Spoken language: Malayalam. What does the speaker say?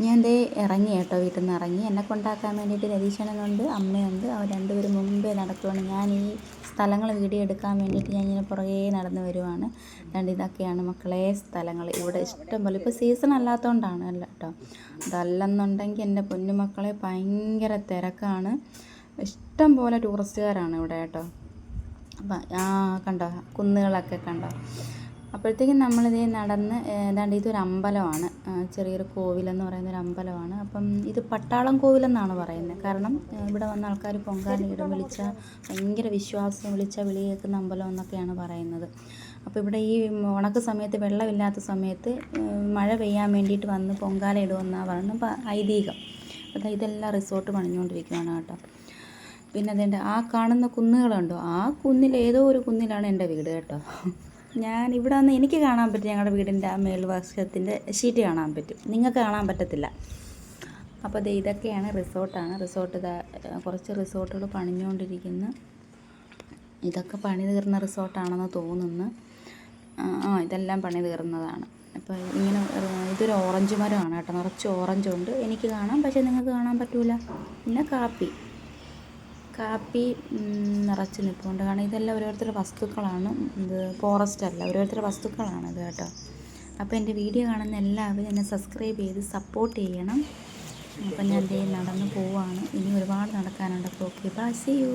ഞാൻ ദേ ഇറങ്ങി കേട്ടോ, വീട്ടിൽ നിന്ന് ഇറങ്ങി. എന്നെ കൊണ്ടാക്കാൻ വേണ്ടിയിട്ട് രതീശനുണ്ട്, അമ്മയുണ്ട്. അവർ രണ്ടുപേരും മുമ്പേ നടക്കുവാണ്. ഞാൻ ഈ സ്ഥലങ്ങൾ വീഡിയോ എടുക്കാൻ വേണ്ടിയിട്ട് ഞാൻ ഇങ്ങനെ പുറകെ നടന്ന് വരുവാണ്. രണ്ട് ഇതൊക്കെയാണ് മക്കളെ സ്ഥലങ്ങൾ. ഇവിടെ ഇഷ്ടം പോലെ ഇപ്പോൾ സീസൺ അല്ലാത്തതുകൊണ്ടാണ് അല്ല കേട്ടോ. അതല്ലെന്നുണ്ടെങ്കിൽ എൻ്റെ പൊന്നുമക്കളെ ഭയങ്കര തിരക്കാണ്. ഇഷ്ടം പോലെ ടൂറിസ്റ്റുകാരാണ് ഇവിടെ കേട്ടോ. അപ്പം കണ്ടോ, കുന്നുകളൊക്കെ കണ്ടോ. അപ്പോഴത്തേക്കും നമ്മളിതേ നടന്ന് ഏതാണ്ട് ഇതൊരു അമ്പലമാണ്, ചെറിയൊരു കോവിലെന്ന് പറയുന്നൊരു അമ്പലമാണ്. അപ്പം ഇത് പട്ടാളം കോവിലെന്നാണ് പറയുന്നത്. കാരണം ഇവിടെ വന്ന ആൾക്കാർ പൊങ്കാലയിടും, വിളിച്ചാൽ ഭയങ്കര വിശ്വാസം, വിളിച്ചാൽ വിളി കേൾക്കുന്ന അമ്പലം എന്നൊക്കെയാണ് പറയുന്നത്. അപ്പോൾ ഇവിടെ ഈ ഉണക്ക സമയത്ത്, വെള്ളമില്ലാത്ത സമയത്ത് മഴ പെയ്യാൻ വേണ്ടിയിട്ട് വന്ന് പൊങ്കാല ഇടുമെന്നാണ് പറയുന്നത് ഐതീഹ്യം. അപ്പോൾ ഇതെല്ലാം റിസോർട്ട് പണിഞ്ഞുകൊണ്ടിരിക്കുകയാണ് കേട്ടോ. പിന്നെ അതേണ്ട ആ കാണുന്ന കുന്നുകളുണ്ടോ, ആ കുന്നിൽ ഏതോ ഒരു കുന്നിലാണ് എൻ്റെ വീട് കേട്ടോ. ഞാൻ ഇവിടെ വന്ന് എനിക്ക് കാണാൻ പറ്റും, ഞങ്ങളുടെ വീടിൻ്റെ ആ മേൽവശത്തിൻ്റെ ഷീറ്റ് കാണാൻ പറ്റും, നിങ്ങൾക്ക് കാണാൻ പറ്റത്തില്ല. അപ്പോൾ ഇതൊക്കെയാണ് റിസോർട്ടാണ്. റിസോർട്ട് കുറച്ച് റിസോർട്ടുകൾ പണിഞ്ഞുകൊണ്ടിരിക്കുന്നു. ഇതൊക്കെ പണി തീർന്ന റിസോർട്ടാണെന്ന് തോന്നുന്നു. ഇതെല്ലാം പണി തീർന്നതാണ്. അപ്പോൾ ഇങ്ങനെ ഇതൊരു ഓറഞ്ച് മരമാണ് കേട്ടോ, നിറച്ച് ഓറഞ്ചുണ്ട്. എനിക്ക് കാണാം, പക്ഷേ നിങ്ങൾക്ക് കാണാൻ പറ്റില്ല. പിന്നെ കാപ്പി നിറച്ച് നിൽപ്പുണ്ട്. കാരണം ഇതെല്ലാം ഓരോരുത്തരുടെ വസ്തുക്കളാണ്, ഇത് ഫോറസ്റ്റ് അല്ല, ഓരോരുത്തരുടെ വസ്തുക്കളാണ് ഇത് കേട്ടോ. അപ്പോൾ എൻ്റെ വീഡിയോ കാണുന്ന എല്ലാവരും എന്നെ സബ്സ്ക്രൈബ് ചെയ്ത് സപ്പോർട്ട് ചെയ്യണം. അപ്പം ഞാൻ നടന്ന് പോവാണ്. ഇനി ഒരുപാട് നടക്കാനുണ്ട്. അപ്പോൾ ഓക്കെ, ബൈ, സീ യു.